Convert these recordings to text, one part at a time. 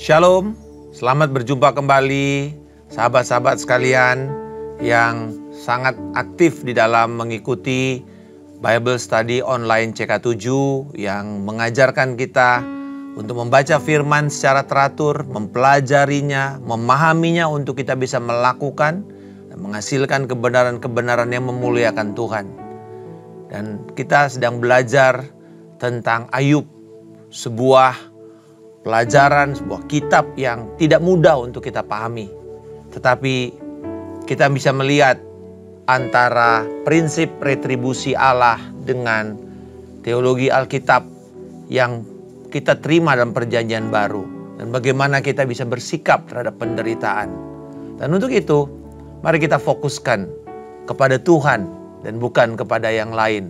Shalom, selamat berjumpa kembali sahabat-sahabat sekalian yang sangat aktif di dalam mengikuti Bible Study online CK7 yang mengajarkan kita untuk membaca firman secara teratur, mempelajarinya, memahaminya untuk kita bisa melakukan dan menghasilkan kebenaran-kebenaran yang memuliakan Tuhan. Dan kita sedang belajar tentang Ayub, sebuah pelajaran, sebuah kitab yang tidak mudah untuk kita pahami. Tetapi kita bisa melihat antara prinsip retribusi Allah dengan teologi Alkitab yang kita terima dalam perjanjian baru. Dan bagaimana kita bisa bersikap terhadap penderitaan. Dan untuk itu, mari kita fokuskan kepada Tuhan dan bukan kepada yang lain.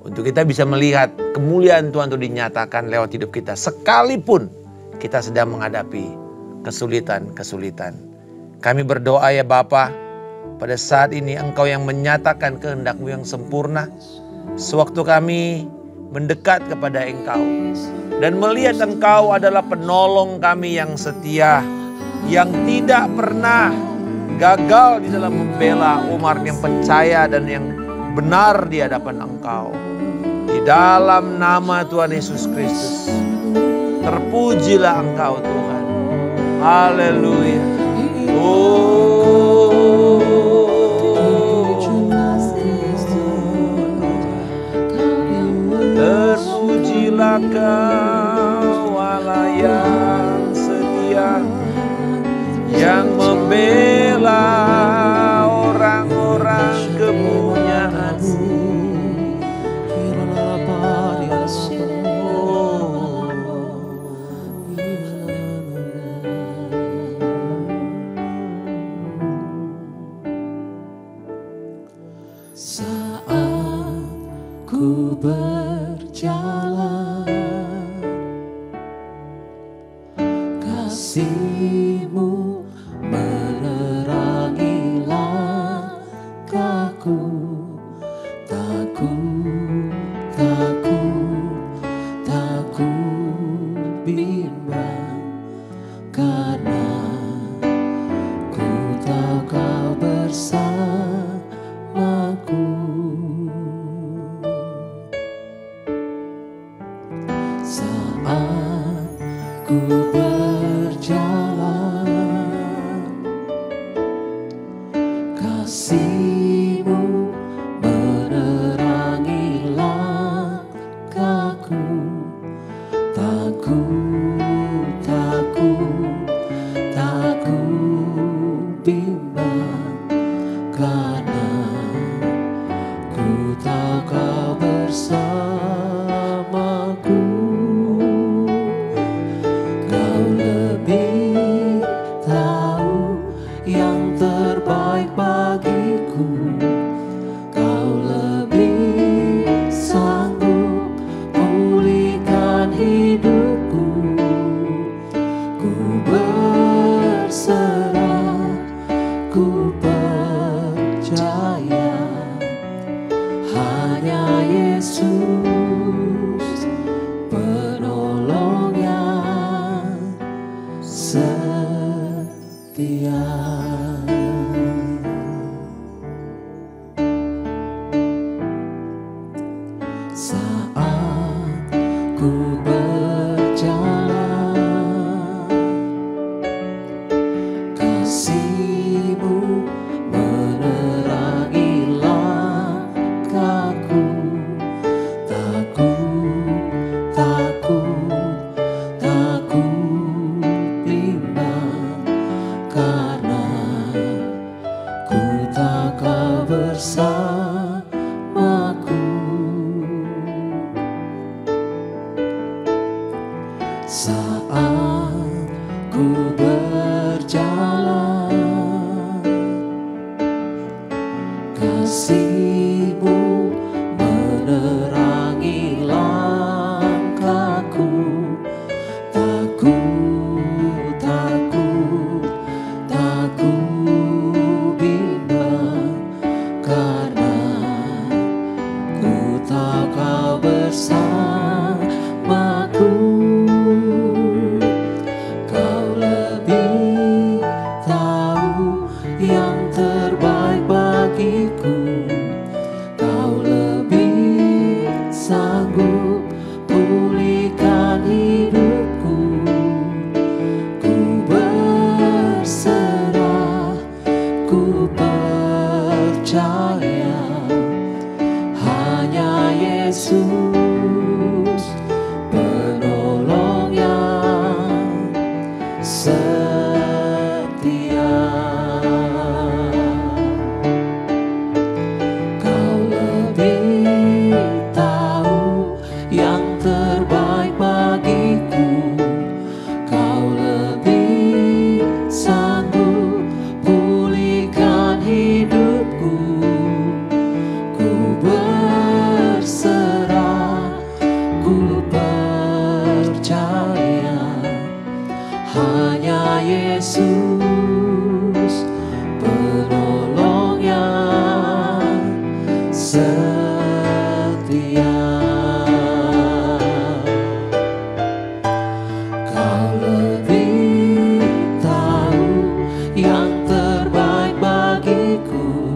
Untuk kita bisa melihat kemuliaan Tuhan itu dinyatakan lewat hidup kita. Sekalipun kita sedang menghadapi kesulitan-kesulitan. Kami berdoa ya Bapa, pada saat ini Engkau yang menyatakan kehendak-Mu yang sempurna. Sewaktu kami mendekat kepada Engkau dan melihat Engkau adalah penolong kami yang setia, yang tidak pernah gagal di dalam membela umat yang percaya dan yang benar di hadapan Engkau. Di dalam nama Tuhan Yesus Kristus, terpujilah Engkau Tuhan. Haleluya. Terpujilah Kau Allah yang setia, yang membela orang-orang kepunyaan-Mu. Saat ku berjalan, kasih-Mu menerangi langkahku. Takut bimbang, karena ku tahu Kau bersamaku. Saat ku berjalan, kasih-Mu menerangi langkahku. Takut bimbang, karena ku tahu Kau bersamaku. Kau lebih tahu yang terbaik bagiku. Kau lebih sanggup pulihkan hidupku. Ku berserah, ku percaya, hanya Yesus penolong yang setia. Saat ku berjalan, kasih-Mu menerangi langkahku. Takut bimbang, karena ku tahu Kau bersamaku. Saat ku berjalan, kasih-Mu menerangi langkahku. Takut bimbang, karena ku tahu Kau bersamaku. Kau Yesus, penolong yang setia. Kau lebih tahu yang terbaik bagiku,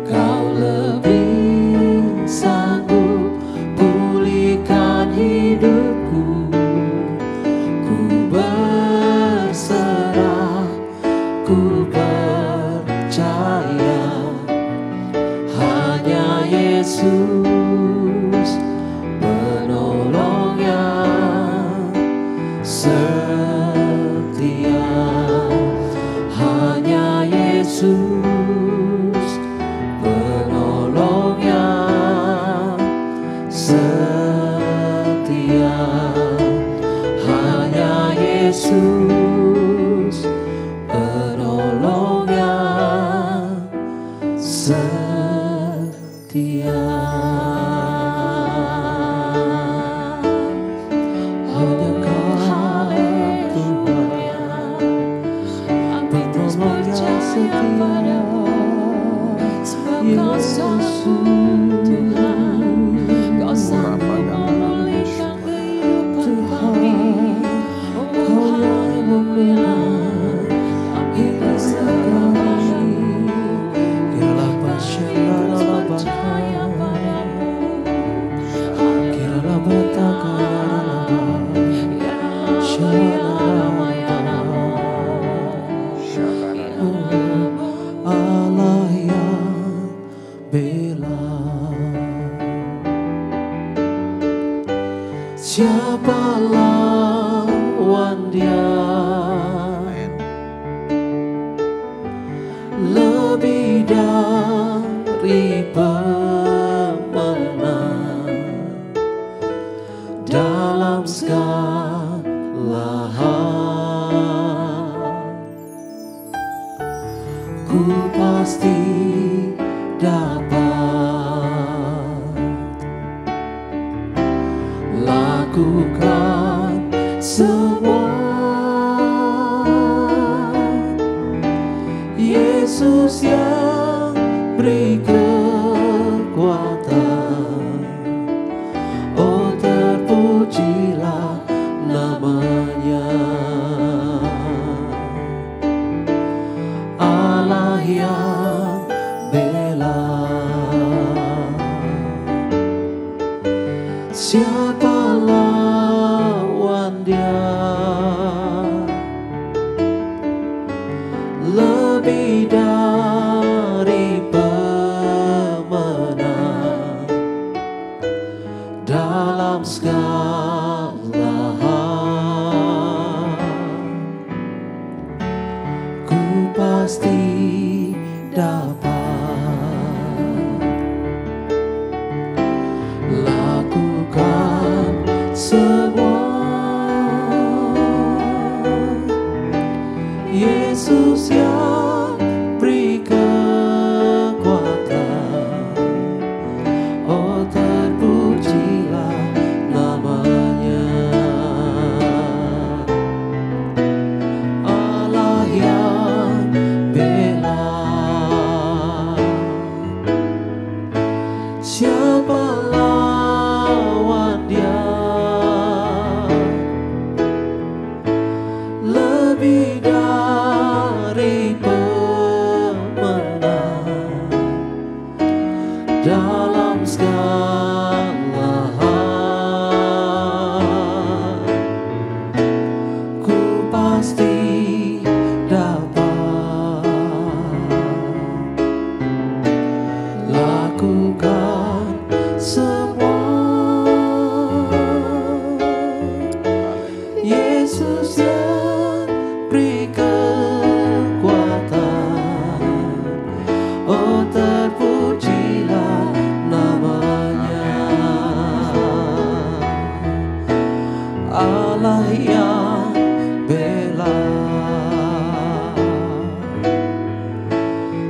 Kau lebih sanggup pulihkan hidupku. Ku berserah, ku percaya, hanya Yesus penolong yang setia. Hanya Yesus penolong yang setia. Hanya Yesus penolong yang setia. Hanya Kau Tuhan, penolong yang setia. Yesus Tuhan, Kau sanggup memulihkan kehidupan kami. Kau yang membela hidup kami. Kiralah pasyarlah percaya padamu. Kiralah Allah yang bela. Siapa lawan Dia? Lebih dari pemenang dalam segala hal. Ku pasti dapat lakukan semua. Yesus yang beri kekuatan, oh terpujilah namanya. Allah yang bela. Siapa lawan Dia? Lebih dari pemenang dalam segala hal. Ku pasti dapat lakukan semua. Yesus yang beri kekuatan, oh terpujilah namanya. Allah yang bela. Siapa lawan Dia? Lebih dari pemenang dalam segala hal. Ku pasti dapat lakukan semua. Yesus yang beri kekuatan, oh terpujilah namanya. Allah yang bela.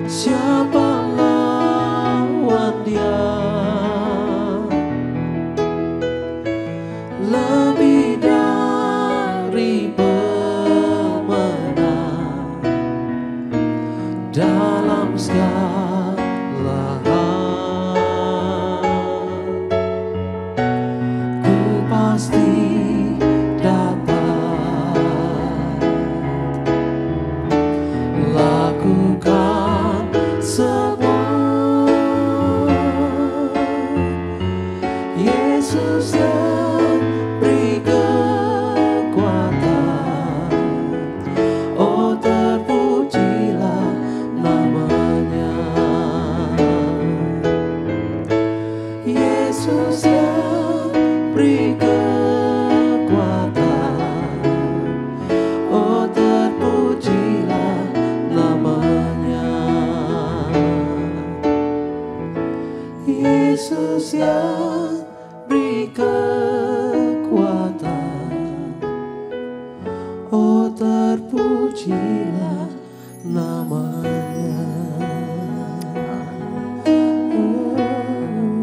Siapa lawan Dia? Lebih dari pemenang beri kekuatan. Oh terpujilah namanya. Yesus yang beri kekuatan. Oh terpujilah namanya. Yesus yang beri kekuatan. Oh terpujilah namanya.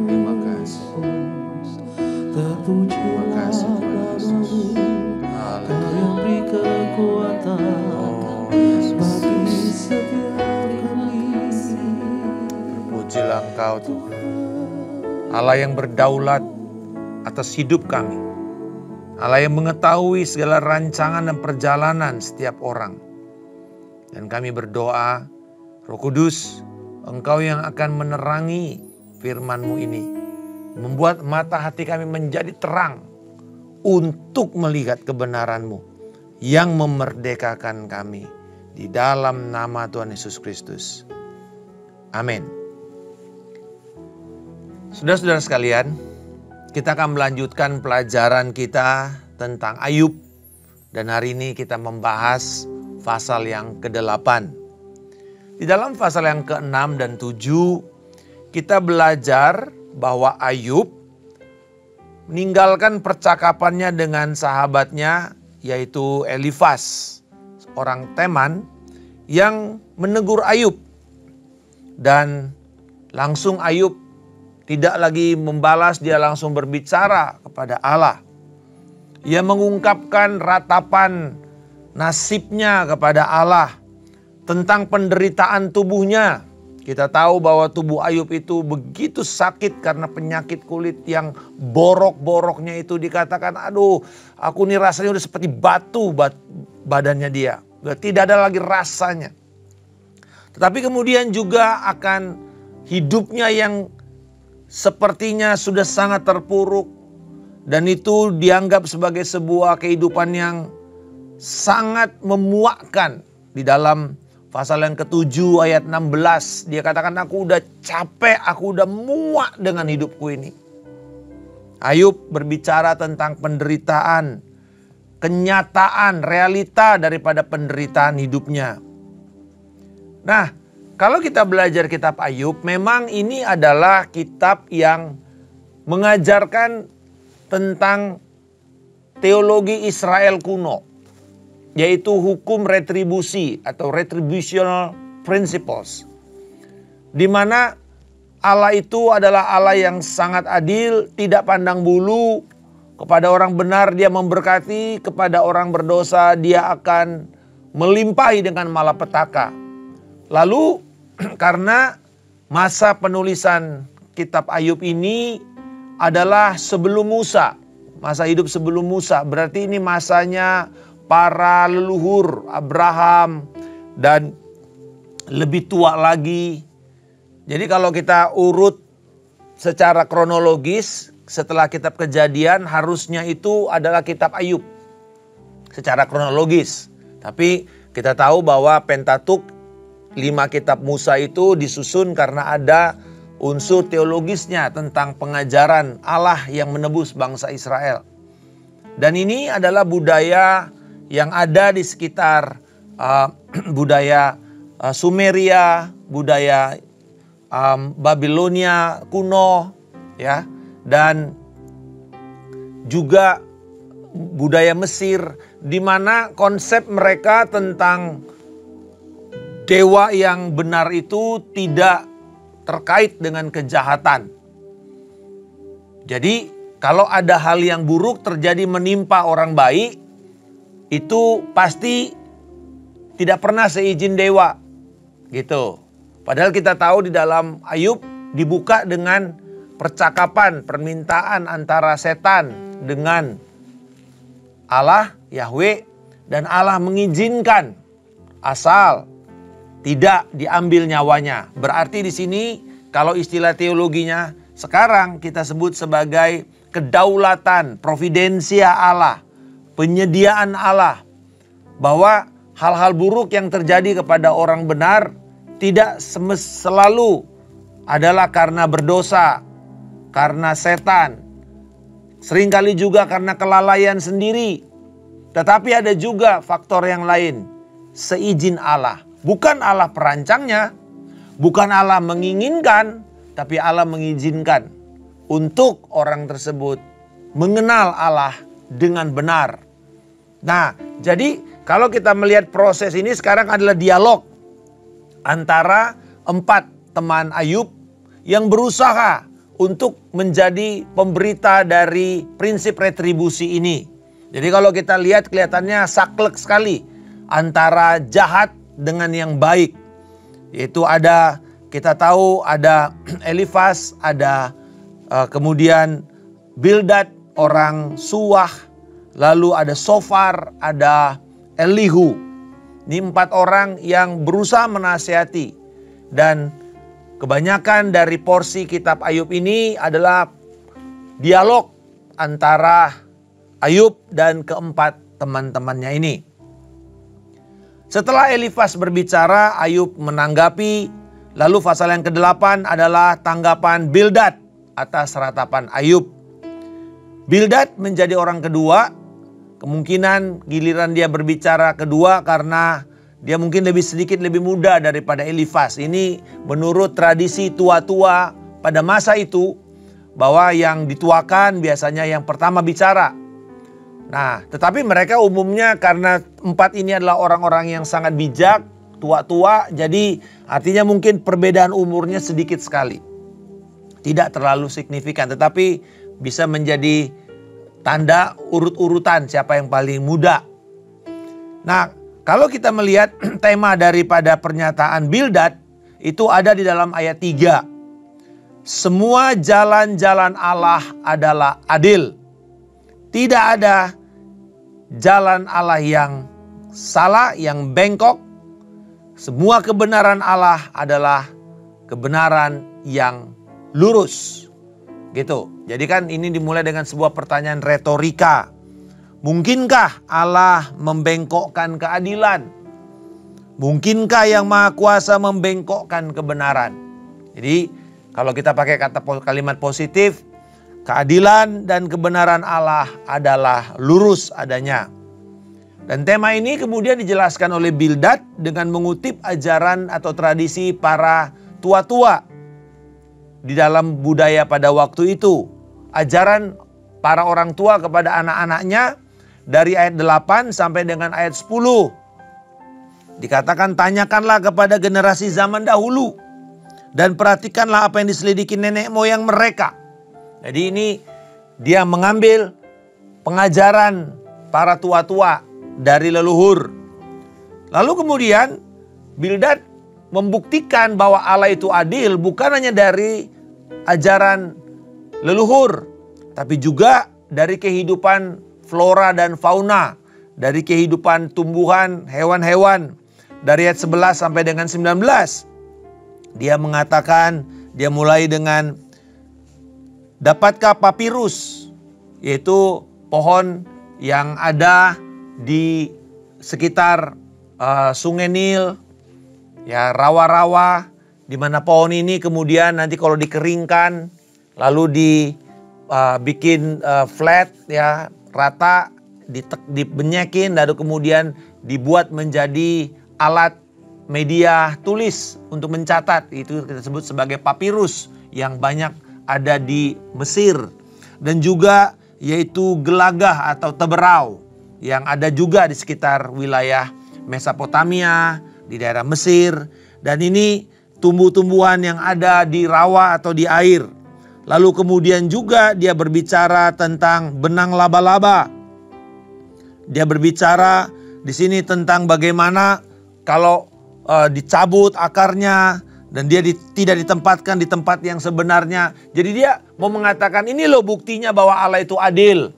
Terima kasih. Terpujilah kasih, Tuhan Yesus. namamu. Kau yang beri kekuatan Oh Yesus, bagi setiap kami. terpujilah Engkau Tuhan, Allah yang berdaulat atas hidup kami, Allah yang mengetahui segala rancangan dan perjalanan setiap orang. Dan kami berdoa, Roh Kudus, Engkau yang akan menerangi firman-Mu ini, membuat mata hati kami menjadi terang untuk melihat kebenaran-Mu yang memerdekakan kami. Di dalam nama Tuhan Yesus Kristus. Amin. Saudara-saudara sekalian, kita akan melanjutkan pelajaran kita tentang Ayub. Dan hari ini kita membahas pasal yang ke-8. Di dalam pasal yang ke-6 dan 7, kita belajar bahwa Ayub meninggalkan percakapannya dengan sahabatnya, yaitu Elifas, orang Teman, yang menegur Ayub. Dan langsung Ayub tidak lagi membalas, dia langsung berbicara kepada Allah. Ia mengungkapkan ratapan nasibnya kepada Allah tentang penderitaan tubuhnya. Kita tahu bahwa tubuh Ayub itu begitu sakit karena penyakit kulit yang borok-boroknya itu, dikatakan, aduh aku nih rasanya udah seperti batu badannya dia. Tidak ada lagi rasanya. Tetapi kemudian juga akan hidupnya yang sepertinya sudah sangat terpuruk. Dan itu dianggap sebagai sebuah kehidupan yang sangat memuakkan. Di dalam pasal yang ke-7 ayat 16, dia katakan, aku udah capek, aku udah muak dengan hidupku ini. Ayub berbicara tentang penderitaan, kenyataan, realita daripada penderitaan hidupnya. Nah, kalau kita belajar kitab Ayub, memang ini adalah kitab yang mengajarkan tentang teologi Israel kuno, yaitu hukum retribusi atau retributional principles. Di mana Allah itu adalah Allah yang sangat adil, tidak pandang bulu. Kepada orang benar dia memberkati, kepada orang berdosa dia akan melimpahi dengan malapetaka. Lalu karena masa penulisan kitab Ayub ini adalah sebelum Musa, masa hidup sebelum Musa, berarti ini masanya para leluhur Abraham dan lebih tua lagi. Jadi kalau kita urut secara kronologis, setelah kitab Kejadian harusnya itu adalah kitab Ayub secara kronologis. Tapi kita tahu bahwa Pentatuk, 5 kitab Musa itu disusun karena ada unsur teologisnya tentang pengajaran Allah yang menebus bangsa Israel. Dan ini adalah budaya yang ada di sekitar budaya Sumeria, budaya Babilonia kuno, ya, dan juga budaya Mesir, di mana konsep mereka tentang dewa yang benar itu tidak terkait dengan kejahatan. Jadi kalau ada hal yang buruk terjadi menimpa orang baik, itu pasti tidak pernah seizin dewa, gitu. Padahal kita tahu di dalam Ayub dibuka dengan percakapan, permintaan antara setan dengan Allah, Yahweh, dan Allah mengizinkan asal tidak diambil nyawanya. Berarti di sini kalau istilah teologinya sekarang kita sebut sebagai kedaulatan, providensia Allah, penyediaan Allah, bahwa hal-hal buruk yang terjadi kepada orang benar tidak selalu adalah karena berdosa, karena setan, seringkali juga karena kelalaian sendiri. Tetapi ada juga faktor yang lain, seizin Allah. Bukan Allah perancangnya, bukan Allah menginginkan, tapi Allah mengizinkan untuk orang tersebut mengenal Allah dengan benar. Nah, jadi kalau kita melihat proses ini sekarang adalah dialog antara 4 teman Ayub yang berusaha untuk menjadi pemberita dari prinsip retribusi ini. Jadi kalau kita lihat kelihatannya saklek sekali antara jahat dengan yang baik. Yaitu ada, kita tahu ada Elifas, ada kemudian Bildad orang Suwah, lalu ada Sofar, ada Elihu. Ini 4 orang yang berusaha menasihati. Dan kebanyakan dari porsi kitab Ayub ini adalah dialog antara Ayub dan keempat teman-temannya ini. Setelah Elifas berbicara, Ayub menanggapi. Lalu pasal yang ke-8 adalah tanggapan Bildad atas ratapan Ayub. Bildad menjadi orang kedua. Kemungkinan giliran dia berbicara kedua karena dia mungkin sedikit lebih muda daripada Elifas. Ini menurut tradisi tua-tua pada masa itu, bahwa yang dituakan biasanya yang pertama bicara. Nah, tetapi mereka umumnya karena 4 ini adalah orang-orang yang sangat bijak, tua-tua, jadi artinya mungkin perbedaan umurnya sedikit sekali. Tidak terlalu signifikan, tetapi bisa menjadi tanda urut-urutan siapa yang paling muda. Nah, kalau kita melihat tema daripada pernyataan Bildad itu ada di dalam ayat 3. Semua jalan-jalan Allah adalah adil. Tidak ada jalan Allah yang salah, yang bengkok. Semua kebenaran Allah adalah kebenaran yang lurus. Gitu. Jadi kan ini dimulai dengan sebuah pertanyaan retorika. Mungkinkah Allah membengkokkan keadilan? Mungkinkah Yang Maha Kuasa membengkokkan kebenaran? Jadi kalau kita pakai kalimat positif, keadilan dan kebenaran Allah adalah lurus adanya. Dan tema ini kemudian dijelaskan oleh Bildad dengan mengutip ajaran atau tradisi para tua-tua di dalam budaya pada waktu itu. Ajaran para orang tua kepada anak-anaknya dari ayat 8 sampai dengan ayat 10. Dikatakan, tanyakanlah kepada generasi zaman dahulu dan perhatikanlah apa yang diselidiki nenek moyang mereka. Jadi ini dia mengambil pengajaran para tua-tua dari leluhur. Lalu kemudian Bildad membuktikan bahwa Allah itu adil bukan hanya dari ajaran leluhur, tapi juga dari kehidupan flora dan fauna, dari kehidupan tumbuhan, hewan-hewan. Dari ayat 11 sampai dengan 19. Dia mengatakan, dia mulai dengan, dapatkah papirus, yaitu pohon yang ada di sekitar sungai Nil, ya rawa-rawa, di mana pohon ini kemudian nanti kalau dikeringkan, lalu dibikin flat, ya rata, dibenyekin, lalu kemudian dibuat menjadi alat media tulis untuk mencatat. Itu kita sebut sebagai papirus yang banyak ada di Mesir. Dan juga yaitu gelagah atau teberau yang ada juga di sekitar wilayah Mesopotamia, di daerah Mesir. Dan ini tumbuh-tumbuhan yang ada di rawa atau di air. Lalu kemudian juga dia berbicara tentang benang laba-laba. Dia berbicara di sini tentang bagaimana kalau dicabut akarnya dan dia tidak ditempatkan di tempat yang sebenarnya. Jadi dia mau mengatakan ini loh buktinya bahwa Allah itu adil.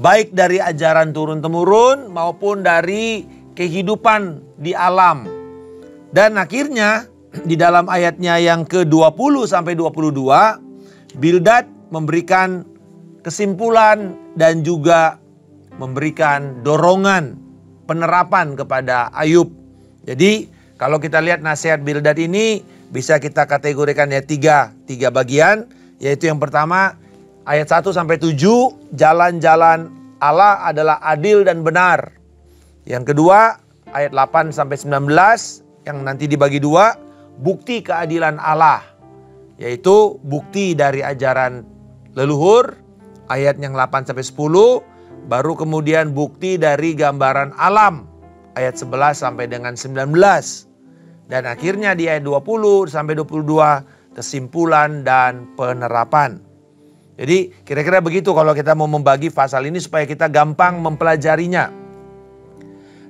Baik dari ajaran turun-temurun maupun dari kehidupan di alam. Dan akhirnya di dalam ayatnya yang ke-20 sampai 22, Bildad memberikan kesimpulan dan juga memberikan dorongan penerapan kepada Ayub. Jadi kalau kita lihat nasihat Bildad ini bisa kita kategorikan ya tiga bagian, yaitu yang pertama ayat 1 sampai 7, jalan-jalan Allah adalah adil dan benar. Yang kedua ayat 8 sampai 19 yang nanti dibagi dua, bukti keadilan Allah, yaitu bukti dari ajaran leluhur, ayat yang 8 sampai 10, baru kemudian bukti dari gambaran alam, ayat 11 sampai dengan 19. Dan akhirnya di ayat 20 sampai 22, kesimpulan dan penerapan. Jadi kira-kira begitu kalau kita mau membagi pasal ini supaya kita gampang mempelajarinya.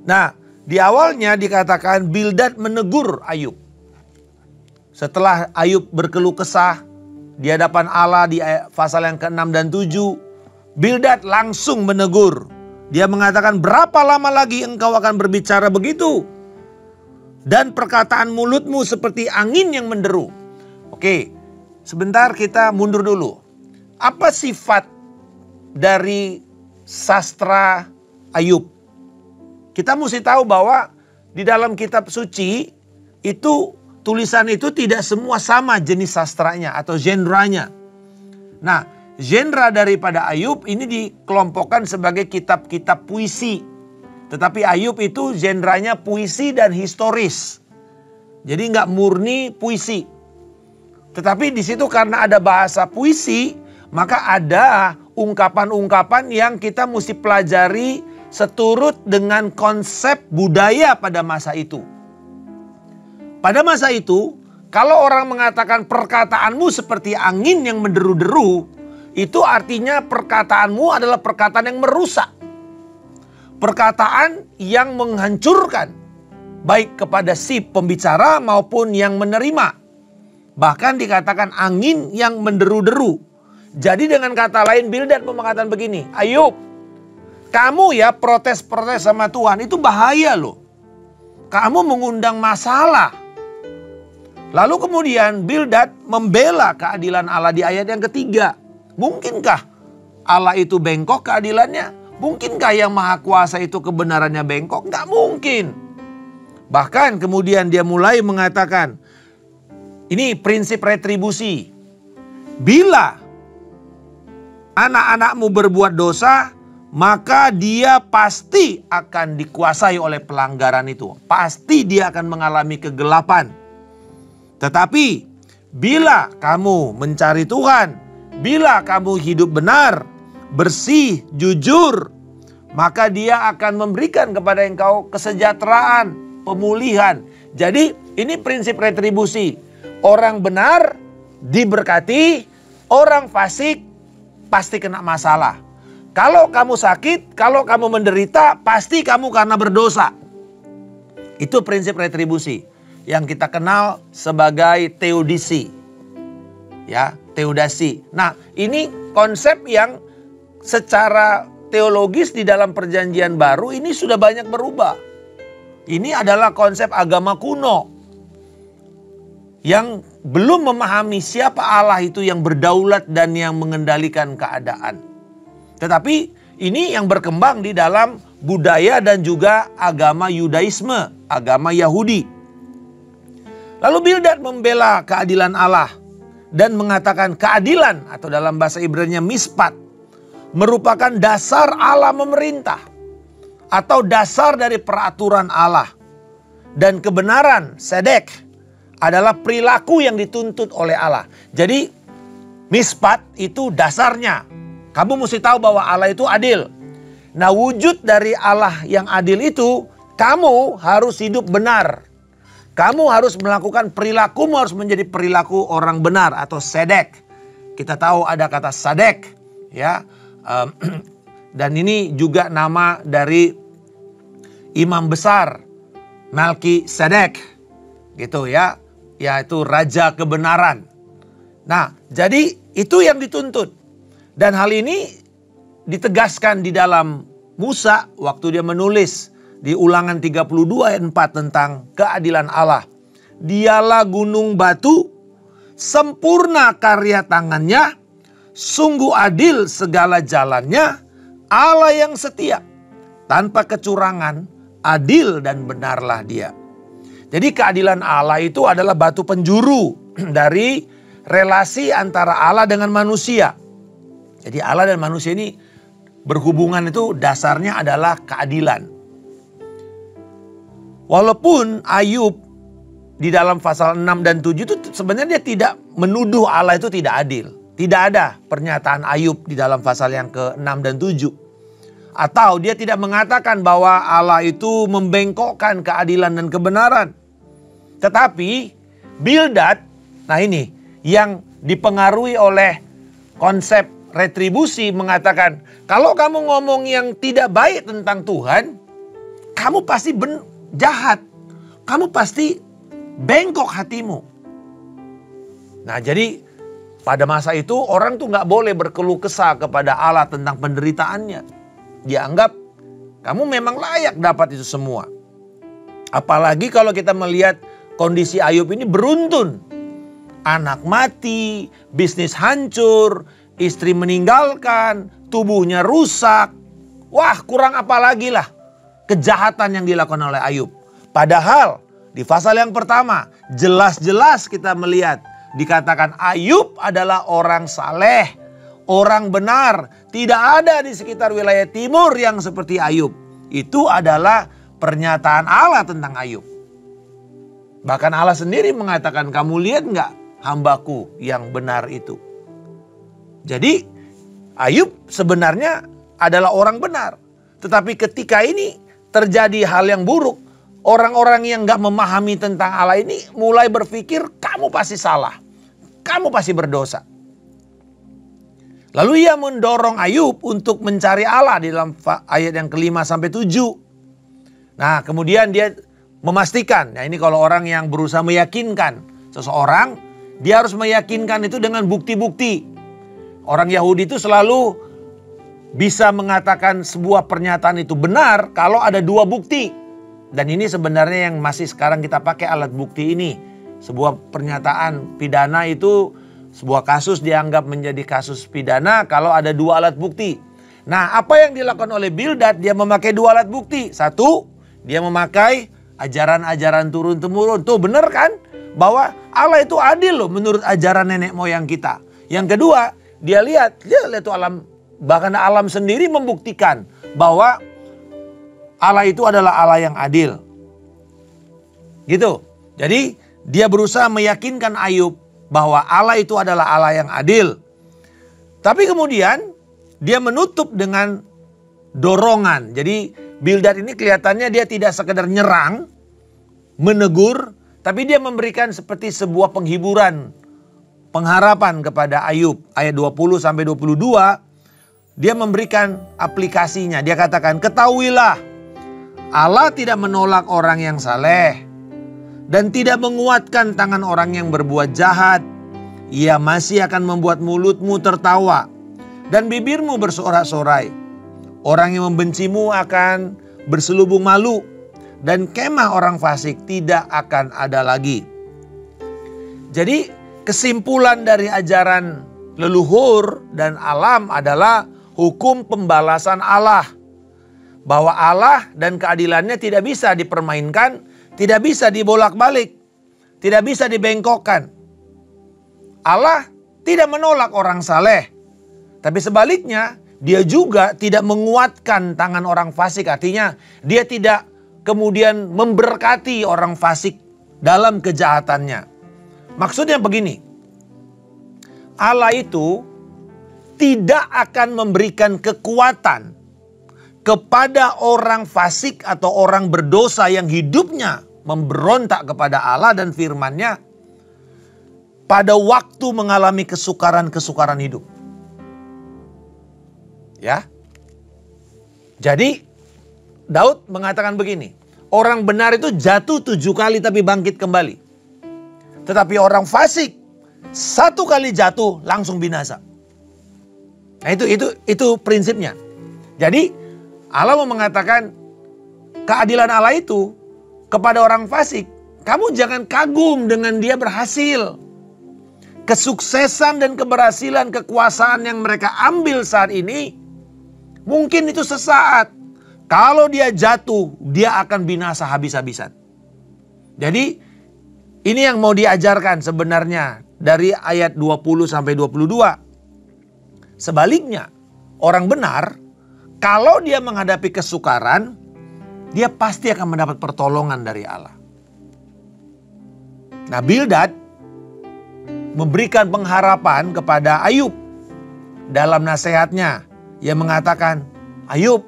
Nah, di awalnya dikatakan Bildad menegur Ayub. Setelah Ayub berkeluh kesah di hadapan Allah di pasal yang ke-6 dan 7, Bildad langsung menegur. Dia mengatakan, berapa lama lagi engkau akan berbicara begitu? Dan perkataan mulutmu seperti angin yang menderu. Oke, sebentar kita mundur dulu. Apa sifat dari sastra Ayub? Kita mesti tahu bahwa di dalam kitab suci itu tulisan itu tidak semua sama jenis sastranya atau genrenya. Nah, genre daripada Ayub ini dikelompokkan sebagai kitab-kitab puisi. Tetapi Ayub itu genrenya puisi dan historis. Jadi nggak murni puisi. Tetapi di situ karena ada bahasa puisi, maka ada ungkapan-ungkapan yang kita mesti pelajari seturut dengan konsep budaya pada masa itu. Pada masa itu, kalau orang mengatakan perkataanmu seperti angin yang menderu-deru, itu artinya perkataanmu adalah perkataan yang merusak. Perkataan yang menghancurkan, baik kepada si pembicara maupun yang menerima. Bahkan dikatakan angin yang menderu-deru. Jadi dengan kata lain Bildad mengatakan begini, Ayub, kamu ya protes-protes sama Tuhan itu bahaya loh. Kamu mengundang masalah. Lalu kemudian Bildad membela keadilan Allah di ayat yang ketiga. Mungkinkah Allah itu bengkok keadilannya? Mungkinkah yang maha kuasa itu kebenarannya bengkok? Nggak mungkin. Bahkan kemudian dia mulai mengatakan, ini prinsip retribusi. Bila anak-anakmu berbuat dosa, maka dia pasti akan dikuasai oleh pelanggaran itu. Pasti dia akan mengalami kegelapan. Tetapi bila kamu mencari Tuhan, bila kamu hidup benar, bersih, jujur, maka dia akan memberikan kepada engkau kesejahteraan, pemulihan. Jadi ini prinsip retribusi. Orang benar diberkati, orang fasik pasti kena masalah. Kalau kamu sakit, kalau kamu menderita, pasti kamu karena berdosa. Itu prinsip retribusi yang kita kenal sebagai teodisi. Ya, teodasi. Nah, ini konsep yang secara teologis di dalam perjanjian baru ini sudah banyak berubah. Ini adalah konsep agama kuno yang belum memahami siapa Allah itu yang berdaulat dan yang mengendalikan keadaan. Tetapi ini yang berkembang di dalam budaya dan juga agama Yudaisme, agama Yahudi. Lalu Bildad membela keadilan Allah dan mengatakan keadilan atau dalam bahasa Ibrani mispat merupakan dasar Allah memerintah atau dasar dari peraturan Allah. Dan kebenaran, sedek, adalah perilaku yang dituntut oleh Allah. Jadi mispat itu dasarnya. Kamu mesti tahu bahwa Allah itu adil. Nah, wujud dari Allah yang adil itu, kamu harus hidup benar. Kamu harus melakukan perilakumu harus menjadi perilaku orang benar atau sedek. Kita tahu ada kata sadek, ya. Dan ini juga nama dari imam besar Melkisedek, gitu ya, yaitu raja kebenaran. Nah, jadi itu yang dituntut. Dan hal ini ditegaskan di dalam Musa waktu dia menulis di Ulangan 32 ayat 4 tentang keadilan Allah. Dialah gunung batu, sempurna karya tangannya, Sungguh adil segala jalannya, Allah yang setia. Tanpa kecurangan, adil dan benarlah dia. Jadi keadilan Allah itu adalah batu penjuru dari relasi antara Allah dengan manusia. Jadi Allah dan manusia ini berhubungan itu dasarnya adalah keadilan. Walaupun Ayub di dalam pasal 6 dan 7 itu sebenarnya dia tidak menuduh Allah itu tidak adil. Tidak ada pernyataan Ayub di dalam pasal yang ke-6 dan 7. Atau dia tidak mengatakan bahwa Allah itu membengkokkan keadilan dan kebenaran. Tetapi Bildad, nah ini yang dipengaruhi oleh konsep retribusi mengatakan, kalau kamu ngomong yang tidak baik tentang Tuhan, kamu pasti jahat. Kamu pasti bengkok hatimu. Nah jadi pada masa itu orang tuh gak boleh berkeluh kesah kepada Allah tentang penderitaannya. Dia anggap kamu memang layak dapat itu semua. Apalagi kalau kita melihat kondisi Ayub ini beruntun. Anak mati, bisnis hancur, istri meninggalkan, tubuhnya rusak. Wah, kurang apa lagi lah kejahatan yang dilakukan oleh Ayub. Padahal di pasal yang pertama jelas-jelas kita melihat dikatakan Ayub adalah orang saleh, orang benar. Tidak ada di sekitar wilayah timur yang seperti Ayub. Itu adalah pernyataan Allah tentang Ayub. Bahkan Allah sendiri mengatakan, kamu lihat nggak hambaku yang benar itu. Jadi Ayub sebenarnya adalah orang benar. Tetapi ketika ini terjadi hal yang buruk, orang-orang yang gak memahami tentang Allah ini mulai berpikir kamu pasti salah. Kamu pasti berdosa. Lalu ia mendorong Ayub untuk mencari Allah di dalam ayat yang ke-5 sampai 7. Nah kemudian dia memastikan, nah ini kalau orang yang berusaha meyakinkan seseorang, dia harus meyakinkan itu dengan bukti-bukti. Orang Yahudi itu selalu bisa mengatakan sebuah pernyataan itu benar kalau ada dua bukti. Dan ini sebenarnya yang masih sekarang kita pakai alat bukti ini. Sebuah pernyataan pidana itu, sebuah kasus dianggap menjadi kasus pidana kalau ada dua alat bukti. Nah apa yang dilakukan oleh Bildad, dia memakai dua alat bukti. Satu, dia memakai ajaran-ajaran turun-temurun. Tuh benar kan? Bahwa Allah itu adil loh menurut ajaran nenek moyang kita. Yang kedua, dia lihat tuh alam. Bahkan alam sendiri membuktikan bahwa Allah itu adalah Allah yang adil. Gitu. Jadi dia berusaha meyakinkan Ayub bahwa Allah itu adalah Allah yang adil. Tapi kemudian dia menutup dengan dorongan. Jadi Bildad ini kelihatannya dia tidak sekedar nyerang, menegur, tapi dia memberikan seperti sebuah penghiburan, pengharapan kepada Ayub. Ayat 20 sampai 22. Dia memberikan aplikasinya. Dia katakan, ketahuilah Allah tidak menolak orang yang saleh dan tidak menguatkan tangan orang yang berbuat jahat. Ia masih akan membuat mulutmu tertawa dan bibirmu bersorak-sorai. Orang yang membencimu akan berselubung malu dan kemah orang fasik tidak akan ada lagi. Jadi kesimpulan dari ajaran leluhur dan alam adalah hukum pembalasan Allah. Bahwa Allah dan keadilannya tidak bisa dipermainkan, tidak bisa dibolak-balik, tidak bisa dibengkokkan. Allah tidak menolak orang saleh. Tapi sebaliknya, dia juga tidak menguatkan tangan orang fasik. Artinya dia tidak kemudian memberkati orang fasik dalam kejahatannya. Maksudnya begini, Allah itu tidak akan memberikan kekuatan kepada orang fasik atau orang berdosa yang hidupnya memberontak kepada Allah dan firman-Nya pada waktu mengalami kesukaran-kesukaran hidup. Ya. Jadi Daud mengatakan begini, orang benar itu jatuh 7 kali tapi bangkit kembali. Tetapi orang fasik 1 kali jatuh langsung binasa. Nah itu prinsipnya. Jadi Allah mau mengatakan keadilan Allah itu kepada orang fasik. Kamu jangan kagum dengan dia berhasil. kesuksesan dan keberhasilan, kekuasaan yang mereka ambil saat ini, mungkin itu sesaat. Kalau dia jatuh, dia akan binasa habis-habisan. Jadi ini yang mau diajarkan sebenarnya dari ayat 20 sampai 22. Sebaliknya, orang benar, kalau dia menghadapi kesukaran, dia pasti akan mendapat pertolongan dari Allah. Nah, Bildad memberikan pengharapan kepada Ayub dalam nasihatnya. Ia mengatakan, Ayub,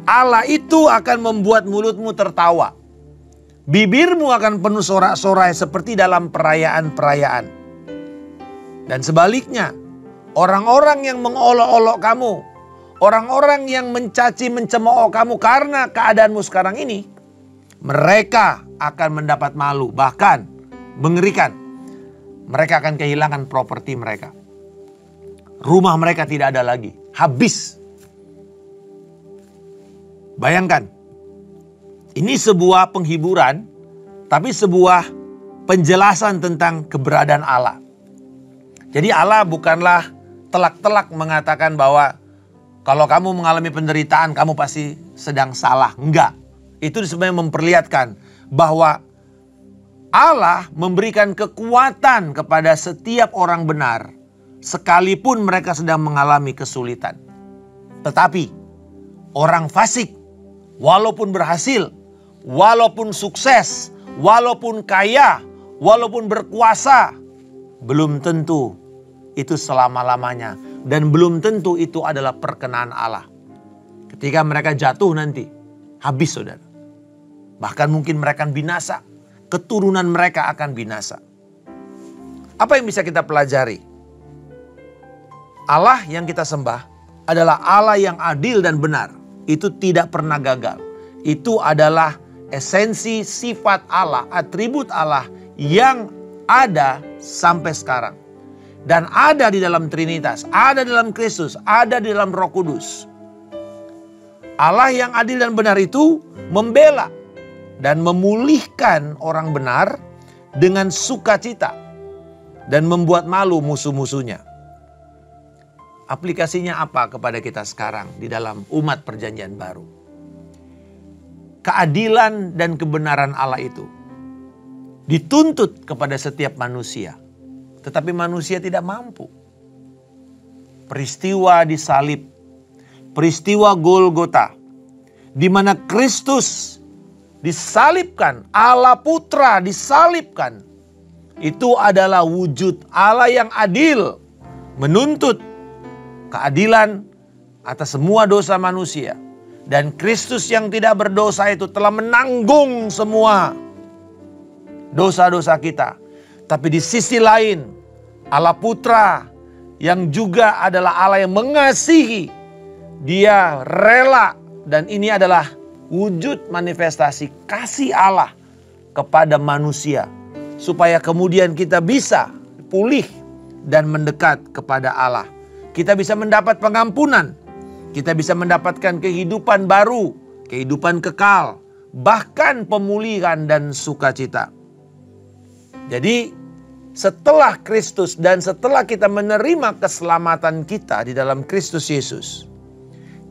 Allah itu akan membuat mulutmu tertawa. Bibirmu akan penuh sorak-sorai seperti dalam perayaan-perayaan. Dan sebaliknya, orang-orang yang mengolok-olok kamu, orang-orang yang mencaci mencemooh kamu karena keadaanmu sekarang ini, mereka akan mendapat malu, bahkan mengerikan. Mereka akan kehilangan properti mereka. Rumah mereka tidak ada lagi, habis. Bayangkan, ini sebuah penghiburan, tapi sebuah penjelasan tentang keberadaan Allah. Jadi Allah bukanlah telak-telak mengatakan bahwa kalau kamu mengalami penderitaan, kamu pasti sedang salah. Enggak. Itu sebenarnya memperlihatkan bahwa Allah memberikan kekuatan kepada setiap orang benar, sekalipun mereka sedang mengalami kesulitan. Tetapi orang fasik, walaupun berhasil, walaupun sukses, walaupun kaya, walaupun berkuasa, belum tentu itu selama-lamanya. Dan belum tentu itu adalah perkenan Allah. Ketika mereka jatuh nanti, habis saudara. Bahkan mungkin mereka akan binasa. Keturunan mereka akan binasa. Apa yang bisa kita pelajari? Allah yang kita sembah adalah Allah yang adil dan benar. Itu tidak pernah gagal. Itu adalah esensi sifat Allah, atribut Allah yang ada sampai sekarang. Dan ada di dalam Trinitas, ada di dalam Kristus, ada di dalam Roh Kudus. Allah yang adil dan benar itu membela dan memulihkan orang benar dengan sukacita dan membuat malu musuh-musuhnya. Aplikasinya apa kepada kita sekarang di dalam umat perjanjian baru? Keadilan dan kebenaran Allah itu dituntut kepada setiap manusia, tetapi manusia tidak mampu. Peristiwa disalib, peristiwa Golgota, di mana Kristus disalibkan, Allah Putra disalibkan. Itu adalah wujud Allah yang adil, menuntut keadilan atas semua dosa manusia. Dan Kristus yang tidak berdosa itu telah menanggung semua dosa-dosa kita. Tapi di sisi lain, Allah Putra yang juga adalah Allah yang mengasihi, dia rela, dan ini adalah wujud manifestasi kasih Allah kepada manusia. Supaya kemudian kita bisa pulih dan mendekat kepada Allah. Kita bisa mendapat pengampunan. Kita bisa mendapatkan kehidupan baru, kehidupan kekal, bahkan pemulihan dan sukacita. Jadi setelah Kristus dan setelah kita menerima keselamatan kita di dalam Kristus Yesus,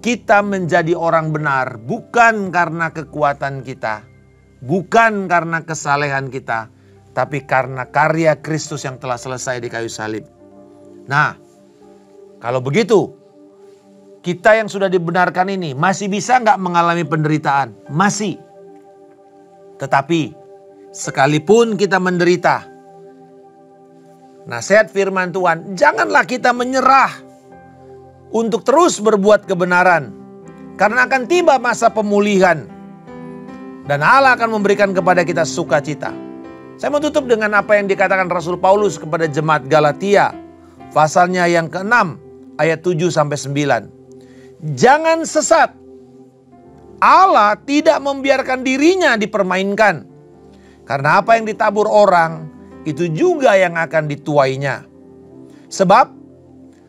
kita menjadi orang benar bukan karena kekuatan kita, bukan karena kesalehan kita, tapi karena karya Kristus yang telah selesai di kayu salib. Nah, kalau begitu, kita yang sudah dibenarkan ini masih bisa nggak mengalami penderitaan? Masih. Tetapi sekalipun kita menderita, nasihat firman Tuhan, janganlah kita menyerah untuk terus berbuat kebenaran. Karena akan tiba masa pemulihan. Dan Allah akan memberikan kepada kita sukacita. Saya mau tutup dengan apa yang dikatakan Rasul Paulus kepada jemaat Galatia. Pasalnya yang ke-6 ayat 7-9. Jangan sesat. Allah tidak membiarkan dirinya dipermainkan. Karena apa yang ditabur orang, itu juga yang akan dituainya. Sebab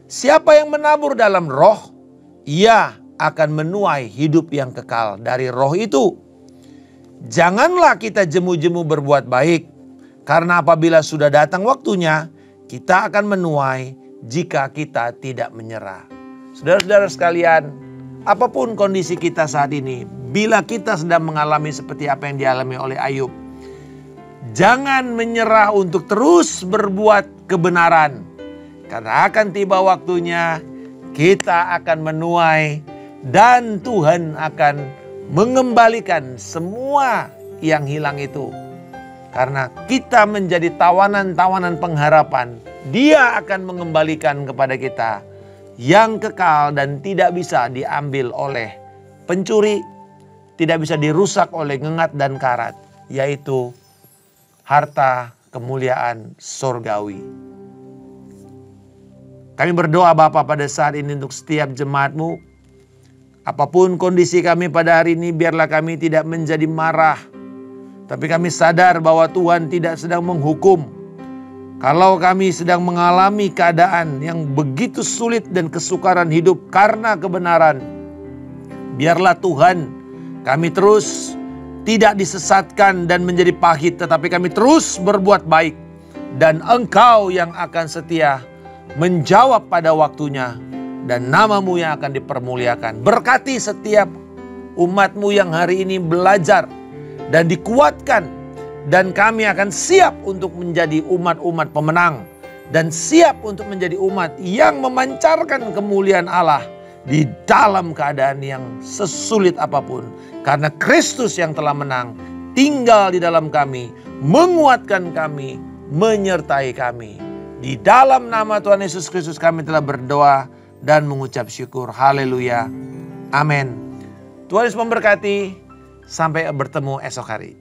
siapa yang menabur dalam roh, ia akan menuai hidup yang kekal dari roh itu. Janganlah kita jemu-jemu berbuat baik, karena apabila sudah datang waktunya, Kita akan menuai jika kita tidak menyerah. Saudara-saudara sekalian, apapun kondisi kita saat ini, bila kita sedang mengalami seperti apa yang dialami oleh Ayub, jangan menyerah untuk terus berbuat kebenaran. Karena akan tiba waktunya kita akan menuai dan Tuhan akan mengembalikan semua yang hilang itu. Karena kita menjadi tawanan-tawanan pengharapan, Dia akan mengembalikan kepada kita yang kekal dan tidak bisa diambil oleh pencuri, tidak bisa dirusak oleh ngengat dan karat, yaitu harta kemuliaan surgawi. Kami berdoa Bapa pada saat ini untuk setiap jemaat-Mu. Apapun kondisi kami pada hari ini, biarlah kami tidak menjadi marah. Tapi kami sadar bahwa Tuhan tidak sedang menghukum. Kalau kami sedang mengalami keadaan yang begitu sulit dan kesukaran hidup karena kebenaran, biarlah Tuhan kami terus tidak disesatkan dan menjadi pahit, tetapi kami terus berbuat baik. Dan Engkau yang akan setia menjawab pada waktunya, dan nama-Mu yang akan dipermuliakan. Berkati setiap umat-Mu yang hari ini belajar dan dikuatkan, dan kami akan siap untuk menjadi umat-umat pemenang dan siap untuk menjadi umat yang memancarkan kemuliaan Allah di dalam keadaan yang sesulit apapun, karena Kristus yang telah menang tinggal di dalam kami, menguatkan kami, menyertai kami. Di dalam nama Tuhan Yesus Kristus kami telah berdoa dan mengucap syukur. Haleluya. Amin. Tuhan Yesus memberkati. Sampai bertemu esok hari.